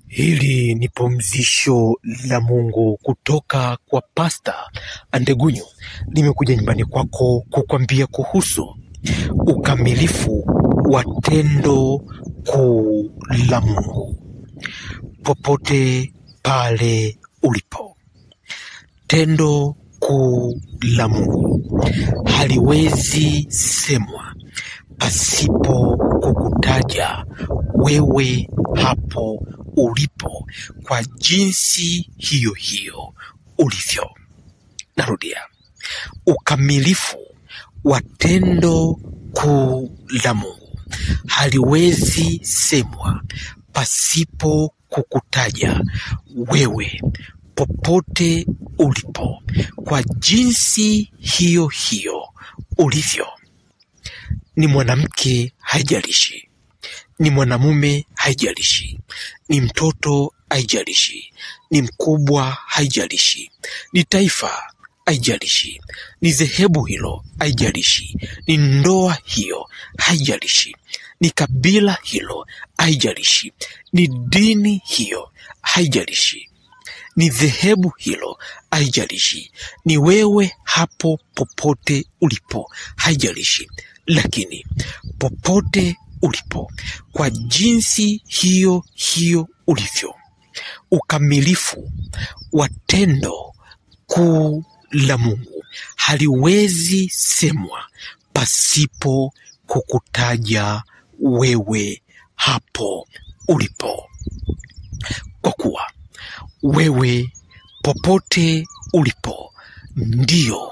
Hili ni pumzisho la Mungu kutoka kwa Pastor Andegunyu. Limekuja nyumbani kwako kukwambia kuhusu ukamilifu wa tendo kuu la Mungu. Popote pale ulipo, tendo kuu la Mungu haliwezi semwa pasipo kukutaja wewe hapo ulipo kwa jinsi hiyo hiyo ulivyo. Narudia, ukamilifu wa tendo kuu la Mungu haliwezi semwa pasipo kukutaja wewe popote ulipo kwa jinsi hiyo hiyo ulivyo. Ni mwanamke haijalishi, ni mwanamume haijalishi, ni mtoto haijalishi, ni mkubwa haijalishi, ni taifa haijalishi, ni dhehebu hilo haijalishi, ni ndoa hiyo haijalishi, ni kabila hilo haijalishi, ni dini hiyo haijalishi, ni dhehebu hilo haijalishi, ni wewe hapo popote ulipo haijalishi. Lakini popote ulipo kwa jinsi hiyo hiyo ulivyo, ukamilifu wa tendo kuu la Mungu haliwezi semwa pasipo kukutaja wewe hapo ulipo. Kwa kuwa wewe popote ulipo ndio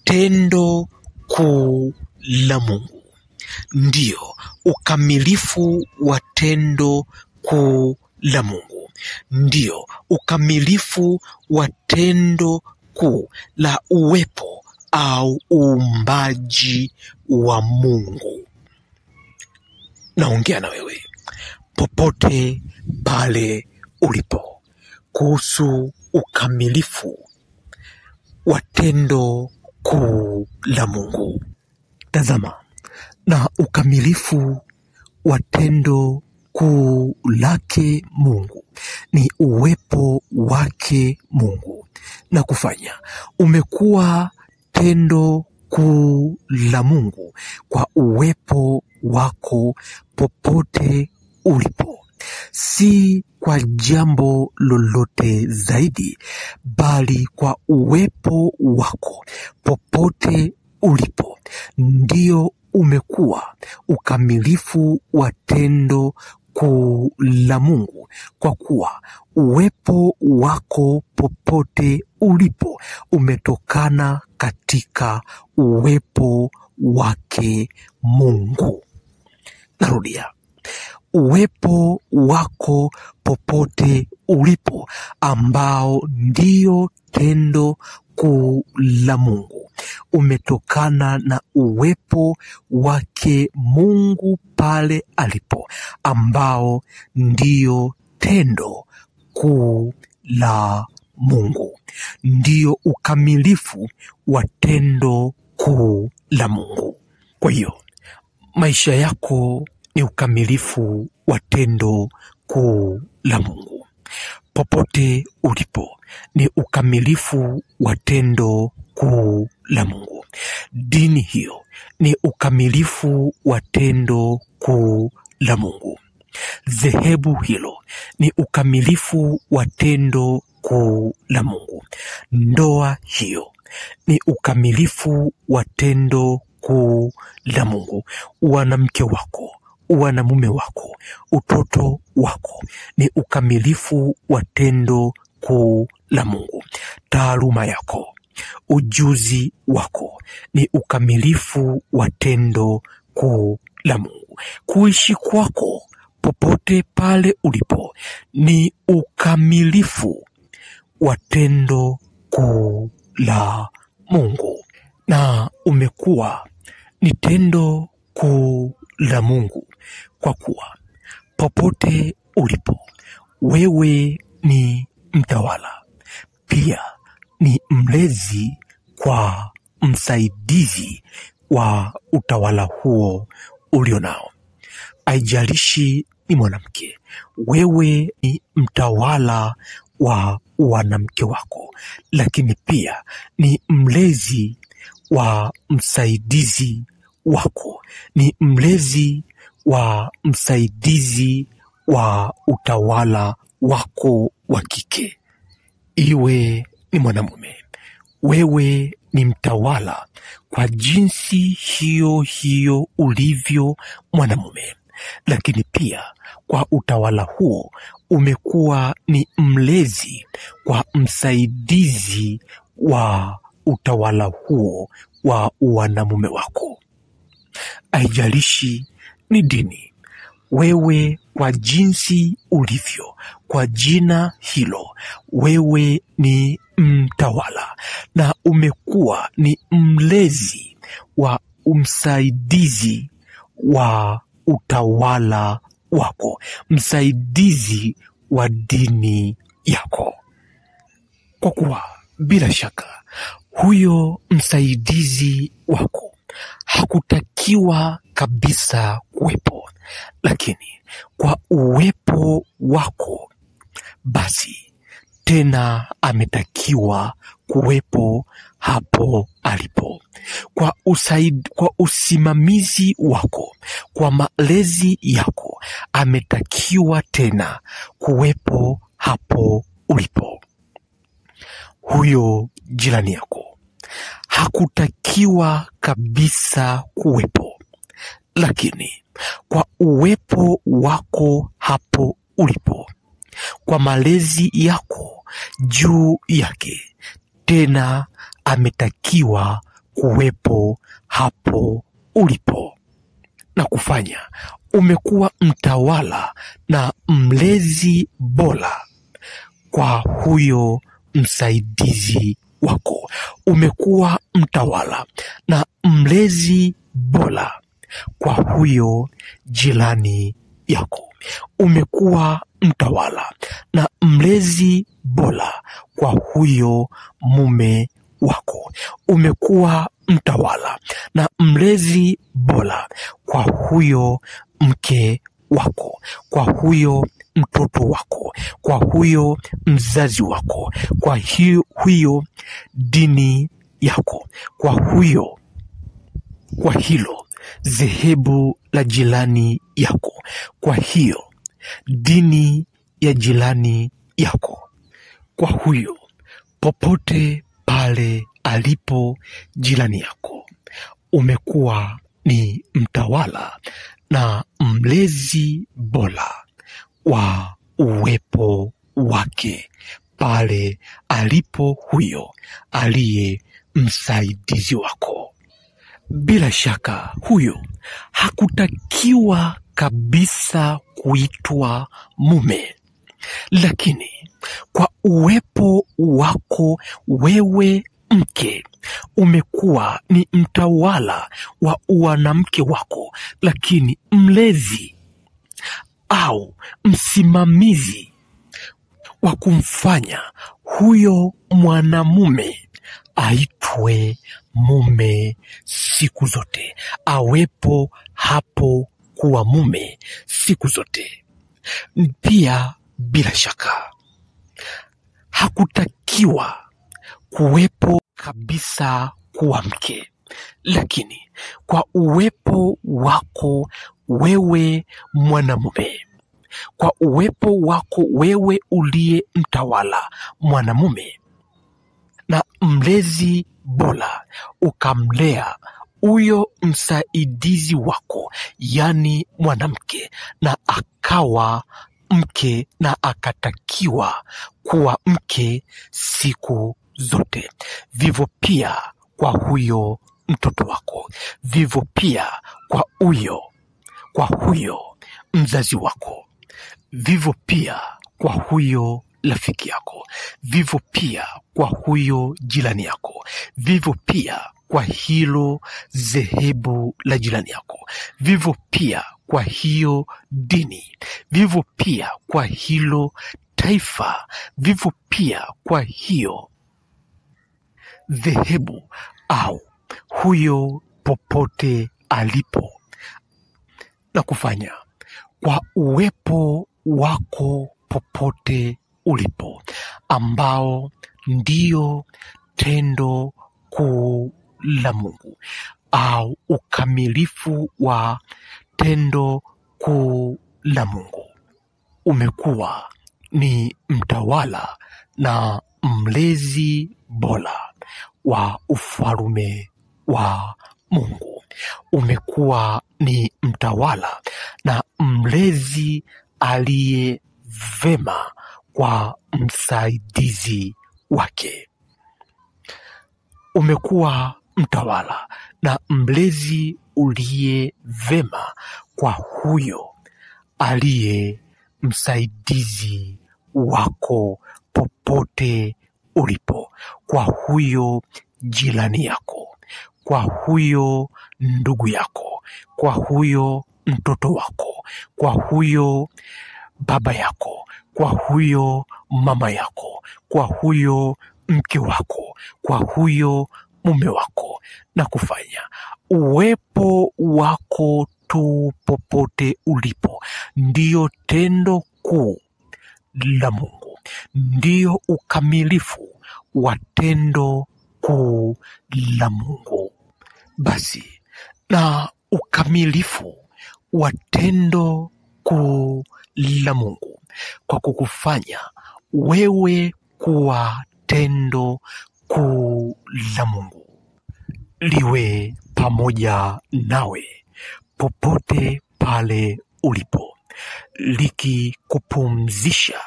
tendo kuu la Mungu, ndio ukamilifu wa tendo kuu la Mungu, ndio ukamilifu wa tendo kuu la uwepo au uumbaji wa Mungu. Naongea na wewe popote pale ulipo kuhusu ukamilifu wa tendo kuu la Mungu. Tazama, na ukamilifu wa tendo kuu lake Mungu ni uwepo wake Mungu, na kufanya umekuwa tendo kuu la Mungu kwa uwepo wako popote ulipo, si kwa jambo lolote zaidi, bali kwa uwepo wako popote ulipo ndio umekuwa ukamilifu wa tendo kuu la Mungu, kwa kuwa uwepo wako popote ulipo umetokana katika uwepo wake Mungu. Narudia, uwepo wako popote ulipo ambao ndio tendo kuu la Mungu umetokana na uwepo wake Mungu pale alipo, ambao ndio tendo kuu la Mungu, ndio ukamilifu wa tendo kuu la Mungu. Kwa hiyo maisha yako ni ukamilifu wa tendo kuu la Mungu. Popote ulipo ni ukamilifu wa tendo kuu la Mungu. Dini hiyo ni ukamilifu wa tendo kuu la Mungu. Dhehebu hilo ni ukamilifu wa tendo kuu la Mungu. Ndoa hiyo ni ukamilifu wa tendo kuu la Mungu. Wanamke wako, wanamume wako, utoto wako ni ukamilifu wa tendo kuu la Mungu. Taaluma yako, ujuzi wako ni ukamilifu wa tendo kuu la Mungu. Kuishi kwako popote pale ulipo ni ukamilifu wa tendo kuu la Mungu, na umekuwa ni tendo kuu la Mungu kwa kuwa popote ulipo wewe ni mtawala, pia ni mlezi kwa msaidizi wa utawala huo ulionao. Haijalishi ni mwanamke, wewe ni mtawala wa wanamke wako, lakini pia ni mlezi wa msaidizi wako, ni mlezi wa msaidizi wa utawala wako wa kike. Iwe ni mwanamume, wewe ni mtawala kwa jinsi hiyo hiyo ulivyo mwanamume, lakini pia kwa utawala huo umekuwa ni mlezi kwa msaidizi wa utawala huo wa wanamume wako. Haijalishi ni dini, wewe kwa jinsi ulivyo, kwa jina hilo, wewe ni mtawala na umekuwa ni mlezi wa msaidizi wa utawala wako, msaidizi wa dini yako. Kwa kuwa bila shaka huyo msaidizi wako hakutakiwa kabisa kuwepo, lakini kwa uwepo wako basi tena ametakiwa kuwepo hapo alipo. Kwa usimamizi wako, kwa malezi yako, ametakiwa tena kuwepo hapo ulipo. Huyo jirani yako hakutakiwa kabisa kuwepo, lakini kwa uwepo wako hapo ulipo, kwa malezi yako juu yake, tena ametakiwa kuwepo hapo ulipo na kufanya umekuwa mtawala na mlezi bora kwa huyo msaidizi wako. Umekuwa mtawala na mlezi bora kwa huyo jirani yako. Umekuwa mtawala na mlezi bora kwa huyo mume wako. Umekuwa mtawala na mlezi bora kwa huyo mke wako, kwa huyo mtoto wako, kwa huyo mzazi wako, kwa huyo dini yako, kwa hilo dhehebu la jirani yako, kwa hiyo dini ya jirani yako, kwa huyo popote pale alipo jirani yako. Umekuwa ni mtawala na mlezi bora wa uwepo wake pale alipo huyo aliye msaidizi wako. Bila shaka huyo hakutakiwa kabisa kuitwa mume, lakini kwa uwepo wako wewe mke, umekuwa ni mtawala wa wanamke wako, lakini mlezi au msimamizi wa kumfanya huyo mwanamume aitwe mume siku zote, awepo hapo kuwa mume siku zote. Pia bila shaka hakutakiwa kuwepo kabisa kuwa mke, lakini kwa uwepo wako wewe mwanamume, kwa uwepo wako wewe uliye mtawala mwanamume na mlezi bora, ukamlea huyo msaidizi wako, yani mwanamke, na akawa mke na akatakiwa kuwa mke siku zote. Vivyo pia kwa huyo mtoto wako, vivyo pia kwa huyo mzazi wako, vivyo pia kwa huyo rafiki yako, vivyo pia kwa huyo jirani yako, vivyo pia kwa hilo dhehebu la jirani yako, vivyo pia kwa hiyo dini, vivyo pia kwa hilo taifa, vivyo pia kwa hiyo dhehebu au huyo popote alipo, na kufanya kwa uwepo wako popote ulipo, ambao ndio tendo kuu la Mungu au ukamilifu wa tendo kuu la Mungu. Umekuwa ni mtawala na mlezi bora wa ufalme wa Mungu. Umekuwa ni mtawala na mlezi aliye vema kwa msaidizi wake. Umekuwa mtawala na mlezi uliye vema kwa huyo aliye msaidizi wako popote ulipo, kwa huyo jirani yako, kwa huyo ndugu yako, kwa huyo mtoto wako, kwa huyo baba yako, kwa huyo mama yako, kwa huyo mke wako, kwa huyo mume wako, na kufanya uwepo wako tu popote ulipo ndiyo tendo kuu la Mungu, ndiyo ukamilifu wa tendo kuu la Mungu. Basi na ukamilifu wa tendo kuu la Mungu kwa kukufanya wewe kuwa tendo kuu la Mungu liwe pamoja nawe popote pale ulipo, likikupumzisha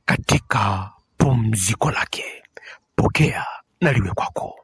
katika pumziko lake. Pokea na liwe kwako.